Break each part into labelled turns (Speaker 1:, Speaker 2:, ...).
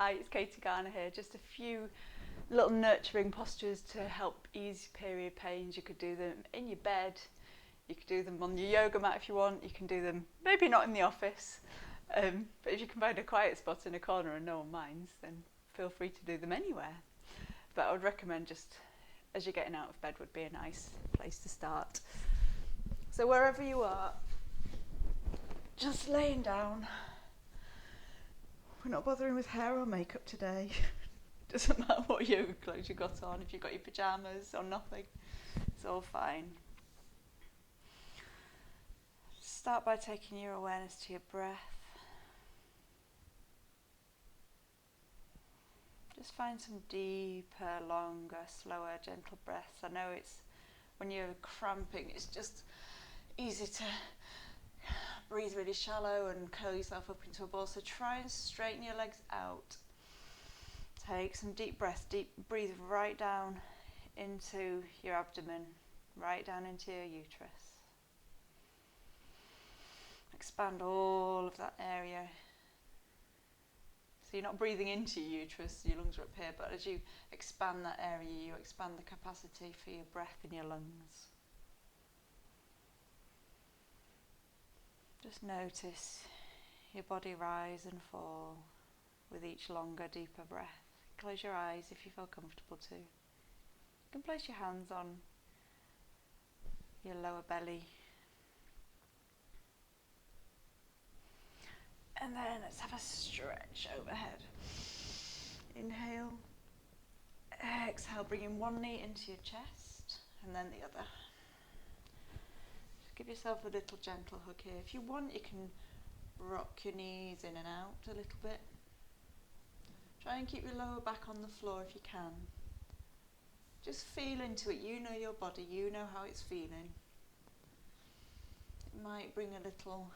Speaker 1: Hi, it's Katie Garner here. Just a few little nurturing postures to help ease period pains. You could do them in your bed, you could do them on your yoga mat if you want, you can do them maybe not in the office, but if you can find a quiet spot in a corner and no one minds, then feel free to do them anywhere. But I would recommend just as you're getting out of bed would be a nice place to start. So wherever you are, just laying down. We're not bothering with hair or makeup today. Doesn't matter what yoga clothes you got on, if you've got your pyjamas or nothing, it's all fine. Start by taking your awareness to your breath. Just find some deeper, longer, slower, gentle breaths. I know it's when you're cramping, it's just easy to breathe really shallow and curl yourself up into a ball. So try and straighten your legs out. Take some deep breaths. Breathe right down into your abdomen, right down into your uterus. Expand all of that area. So you're not breathing into your uterus, your lungs are up here, but as you expand that area, you expand the capacity for your breath in your lungs. Just notice your body rise and fall with each longer, deeper breath. Close your eyes if you feel comfortable to. You can place your hands on your lower belly. And then let's have a stretch overhead. Inhale. Exhale, bringing one knee into your chest and then the other. Just give yourself a little gentle hug here. If you want, you can rock your knees in and out a little bit. Try and keep your lower back on the floor if you can. Just feel into it. You know your body, you know how it's feeling. It might bring a little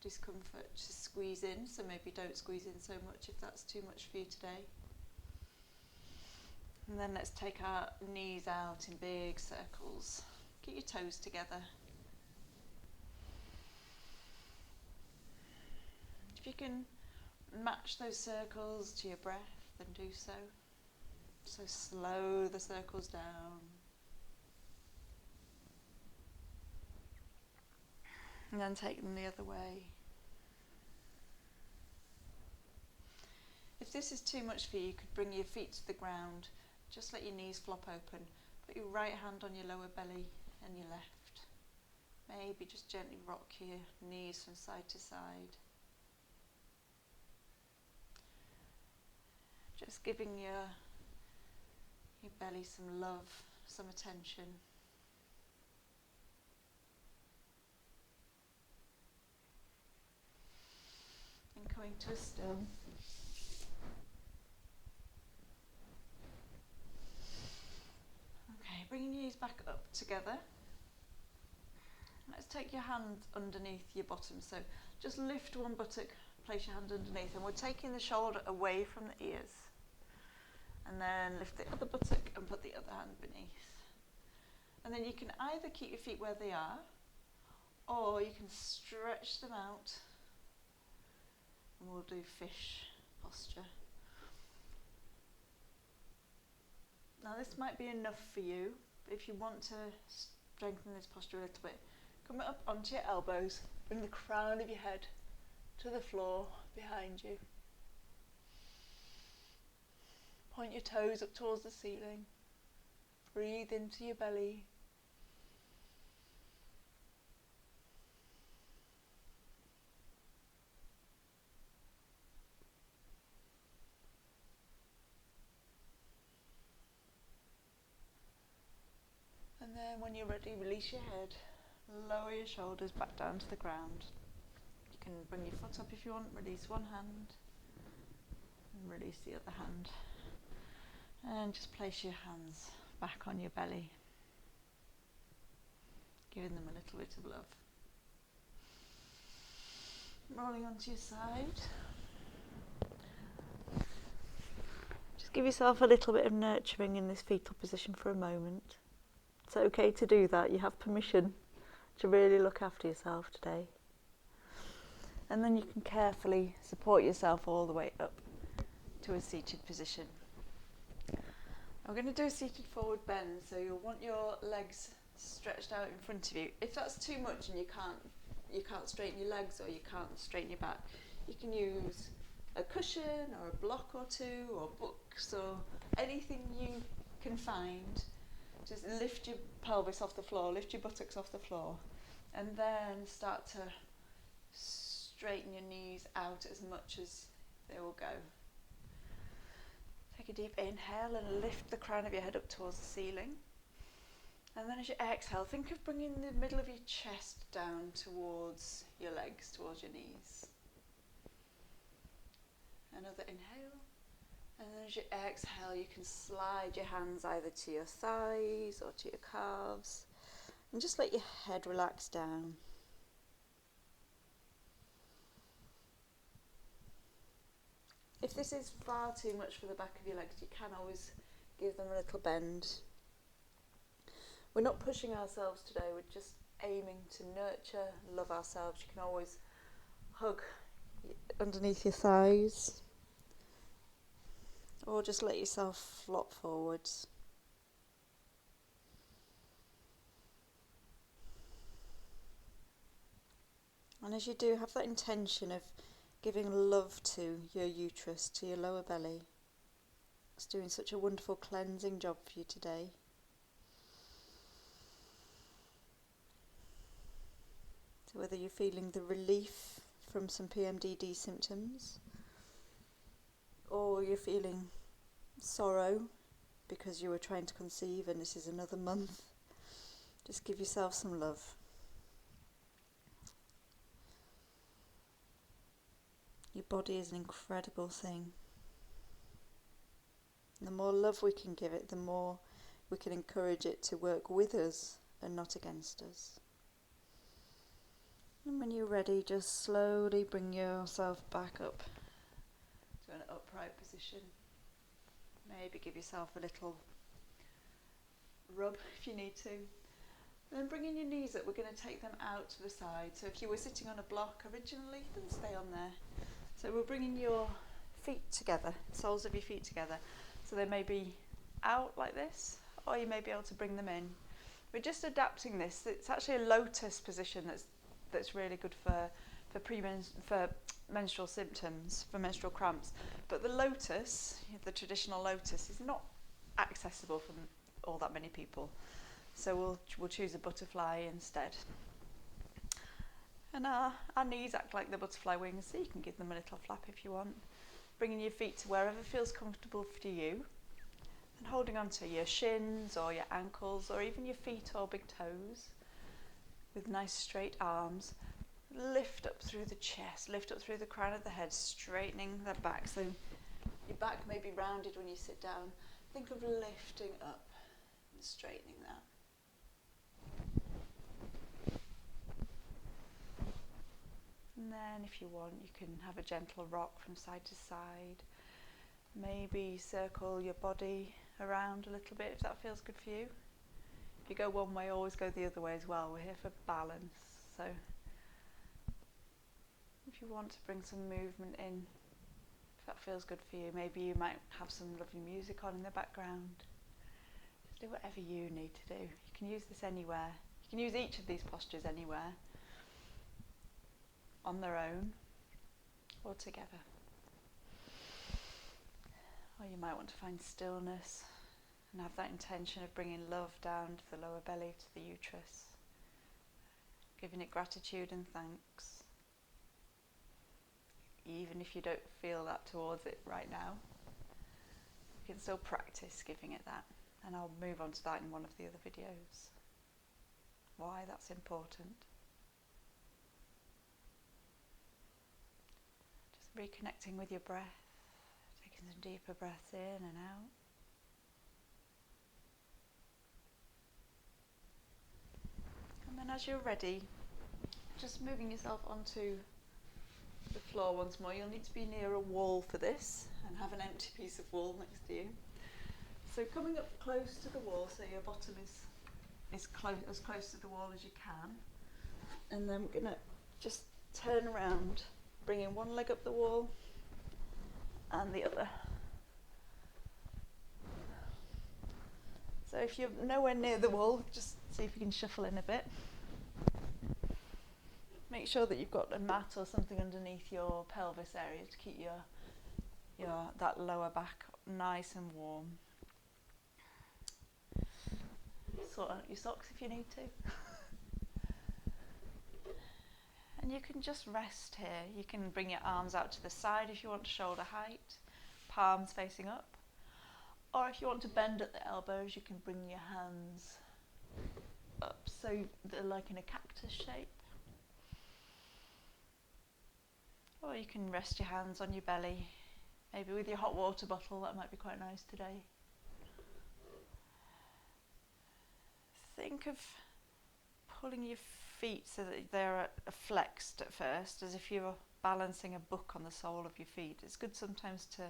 Speaker 1: discomfort to squeeze in, so maybe don't squeeze in so much if that's too much for you today. And then let's take our knees out in big circles. Get your toes together. If you can match those circles to your breath, then do so. So slow the circles down. And then take them the other way. If this is too much for you, you could bring your feet to the ground. Just let your knees flop open. Put your right hand on your lower belly and your left. Maybe just gently rock your knees from side to side. Just giving your belly some love, some attention. And coming to a still. Okay, bringing your knees back up together. Let's take your hand underneath your bottom. So just lift one buttock, place your hand underneath, and we're taking the shoulder away from the ears. And then lift the other buttock and put the other hand beneath. And then you can either keep your feet where they are, or you can stretch them out. And we'll do fish posture. Now this might be enough for you, but if you want to strengthen this posture a little bit, come up onto your elbows, bring the crown of your head to the floor behind you. Point your toes up towards the ceiling. Breathe into your belly. And then when you're ready, release your head. Lower your shoulders back down to the ground. You can bring your foot up if you want. Release one hand. And release the other hand. And just place your hands back on your belly, giving them a little bit of love. Rolling onto your side. Just give yourself a little bit of nurturing in this fetal position for a moment. It's okay to do that. You have permission to really look after yourself today. And then you can carefully support yourself all the way up to a seated position. We're going to do a seated forward bend, so you'll want your legs stretched out in front of you. If that's too much and you can't straighten your legs or you can't straighten your back, you can use a cushion or a block or two or books or anything you can find. Just lift your pelvis off the floor, lift your buttocks off the floor, and then start to straighten your knees out as much as they will go. Take a deep inhale and lift the crown of your head up towards the ceiling. And then as you exhale, think of bringing the middle of your chest down towards your legs, towards your knees. Another inhale. And then as you exhale, you can slide your hands either to your thighs or to your calves. And just let your head relax down. If this is far too much for the back of your legs, you can always give them a little bend. We're not pushing ourselves today, we're just aiming to nurture, love ourselves. You can always hug underneath your thighs, or just let yourself flop forwards. And as you do, have that intention of giving love to your uterus, to your lower belly. It's doing such a wonderful cleansing job for you today. So whether you're feeling the relief from some PMDD symptoms, or you're feeling sorrow because you were trying to conceive and this is another month, just give yourself some love. Your body is an incredible thing. The more love we can give it, the more we can encourage it to work with us and not against us. And when you're ready, just slowly bring yourself back up to an upright position. Maybe give yourself a little rub if you need to. Then bringing your knees up, we're going to take them out to the side. So if you were sitting on a block originally, then stay on there. So we're bringing your feet together, soles of your feet together. So they may be out like this, or you may be able to bring them in. We're just adapting this. It's actually a lotus position that's really good for menstrual symptoms, for menstrual cramps. But the lotus, the traditional lotus, is not accessible for all that many people. So we'll choose a butterfly instead. And our knees act like the butterfly wings, so you can give them a little flap if you want. Bringing your feet to wherever feels comfortable for you, and holding onto your shins or your ankles or even your feet or big toes with nice straight arms. Lift up through the chest, lift up through the crown of the head, straightening the back. So your back may be rounded when you sit down. Think of lifting up and straightening that. And then if you want, you can have a gentle rock from side to side. Maybe circle your body around a little bit if that feels good for you. If you go one way, always go the other way as well. We're here for balance. So if you want to bring some movement in, if that feels good for you, maybe you might have some lovely music on in the background. Just do whatever you need to do. You can use this anywhere. You can use each of these postures anywhere, on their own or together. Or you might want to find stillness and have that intention of bringing love down to the lower belly, to the uterus, giving it gratitude and thanks. Even if you don't feel that towards it right now, you can still practice giving it that. And I'll move on to that in one of the other videos. Why that's important. Just reconnecting with your breath, taking some deeper breaths in and out. And then as you're ready, just moving yourself onto the floor once more. You'll need to be near a wall for this and have an empty piece of wall next to you. So coming up close to the wall, so your bottom is as close to the wall as you can. And then we're going to just turn around, bringing one leg up the wall and the other. So if you're nowhere near the wall, just see if you can shuffle in a bit. Make sure that you've got a mat or something underneath your pelvis area to keep that lower back nice and warm. Sort out your socks if you need to. And you can just rest here. You can bring your arms out to the side if you want, shoulder height, palms facing up. Or if you want to bend at the elbows, you can bring your hands up so they're like in a cactus shape. Or you can rest your hands on your belly, maybe with your hot water bottle. That might be quite nice today. Think of pulling your feet so that they're flexed at first, as if you're balancing a book on the sole of your feet. It's good sometimes to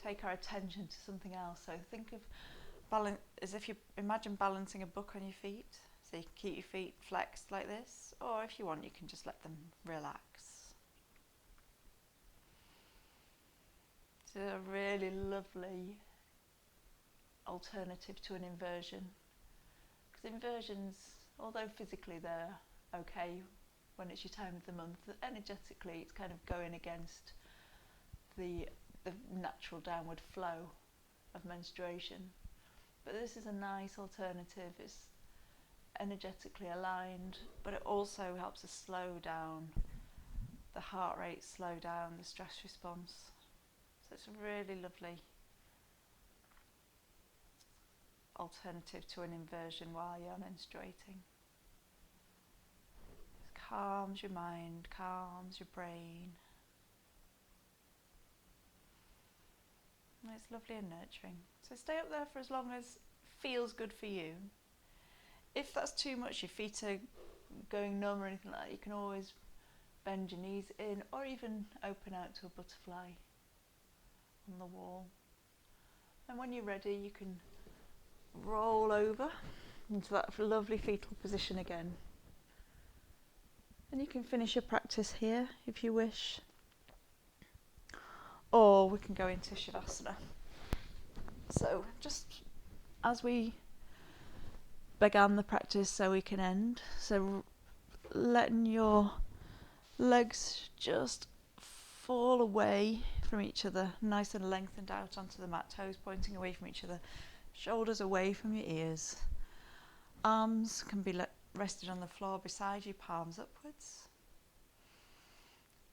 Speaker 1: take our attention to something else. So think of as if you imagine balancing a book on your feet. So you can keep your feet flexed like this, or if you want, you can just let them relax. It's a really lovely alternative to an inversion. Because inversions, although physically they're okay when it's your time of the month, energetically it's kind of going against the natural downward flow of menstruation. But this is a nice alternative. It's energetically aligned, but it also helps us slow down the heart rate, slow down the stress response. So it's a really lovely alternative to an inversion while you're menstruating. It calms your mind, calms your brain. And it's lovely and nurturing. So stay up there for as long as feels good for you. If that's too much, your feet are going numb or anything like that, you can always bend your knees in or even open out to a butterfly on the wall. And when you're ready, you can roll over into that lovely fetal position again. And you can finish your practice here if you wish. Or we can go into Shavasana. So just as we began the practice, so we can end. So letting your legs just fall away from each other, nice and lengthened out onto the mat, toes pointing away from each other, shoulders away from your ears. Arms can be rested on the floor beside you, palms upwards.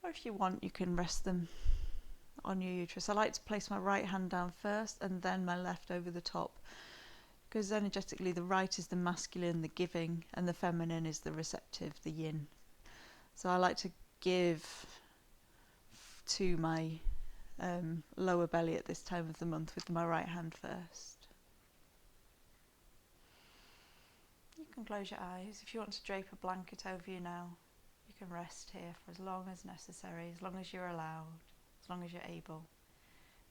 Speaker 1: Or if you want, you can rest them on your uterus. I like to place my right hand down first and then my left over the top, because energetically the right is the masculine, the giving, and the feminine is the receptive, the yin. So I like to give to my lower belly at this time of the month with my right hand first. You can close your eyes. If you want to drape a blanket over you now, you can rest here for as long as necessary, as long as you're allowed, as long as you're able.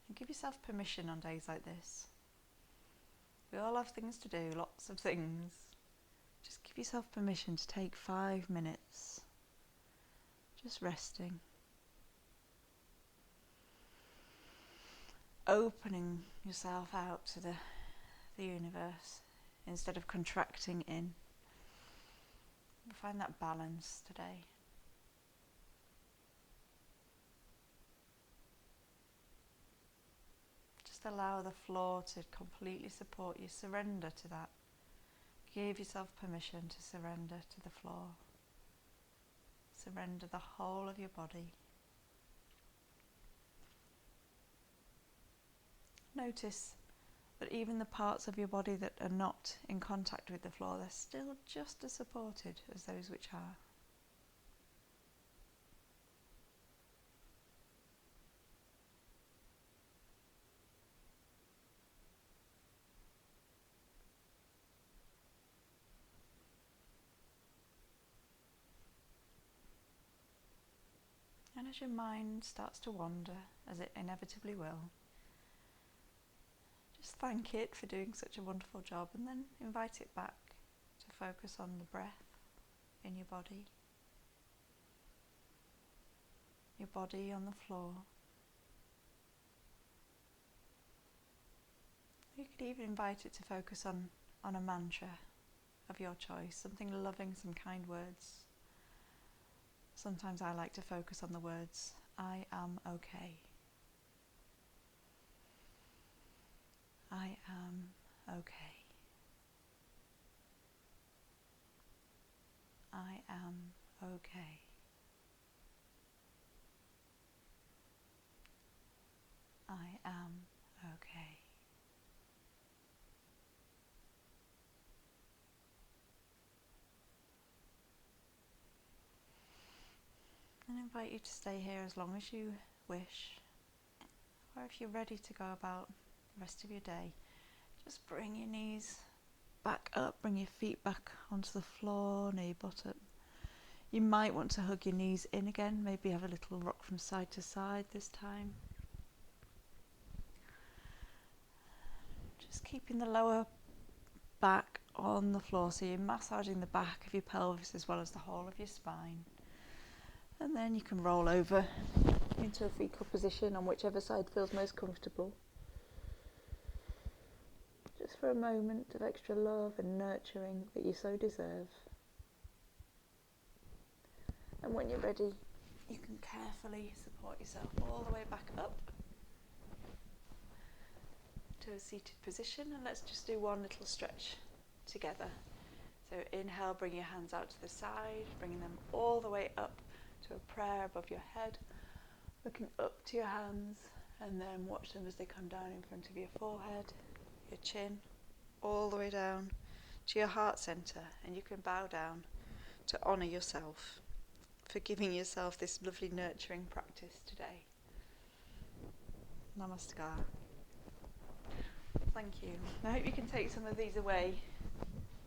Speaker 1: And give yourself permission on days like this. We all have things to do, lots of things. Just give yourself permission to take 5 minutes, just resting. Opening yourself out to the universe instead of contracting in. Find that balance today. Just allow the floor to completely support you. Surrender to that. Give yourself permission to surrender to the floor. Surrender the whole of your body. Notice that even the parts of your body that are not in contact with the floor, they're still just as supported as those which are. And as your mind starts to wander, as it inevitably will, just thank it for doing such a wonderful job, and then invite it back to focus on the breath in your body on the floor. You could even invite it to focus on on a mantra of your choice, something loving, some kind words. Sometimes I like to focus on the words, I am okay. I am okay. I am okay. I am okay. And I invite you to stay here as long as you wish, or if you're ready to go about the rest of your day, just bring your knees back up, bring your feet back onto the floor, near your bottom. You might want to hug your knees in again, maybe have a little rock from side to side this time. Just keeping the lower back on the floor, so you're massaging the back of your pelvis as well as the whole of your spine. And then you can roll over into a fetal position on whichever side feels most comfortable. Just for a moment of extra love and nurturing that you so deserve. And when you're ready, you can carefully support yourself all the way back up to a seated position, and let's just do one little stretch together. So inhale, bring your hands out to the side, bringing them all the way up to a prayer above your head, looking up to your hands, and then watch them as they come down in front of your forehead, your chin, all the way down to your heart center, and you can bow down to honor yourself for giving yourself this lovely nurturing practice today. Namaskar. Thank you. I hope you can take some of these away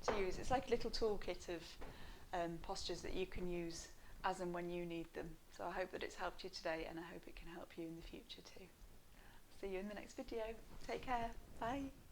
Speaker 1: to use. It's like a little toolkit of postures that you can use as and when you need them. So I hope that it's helped you today, and I hope it can help you in the future too. See you in the next video. Take care. Bye.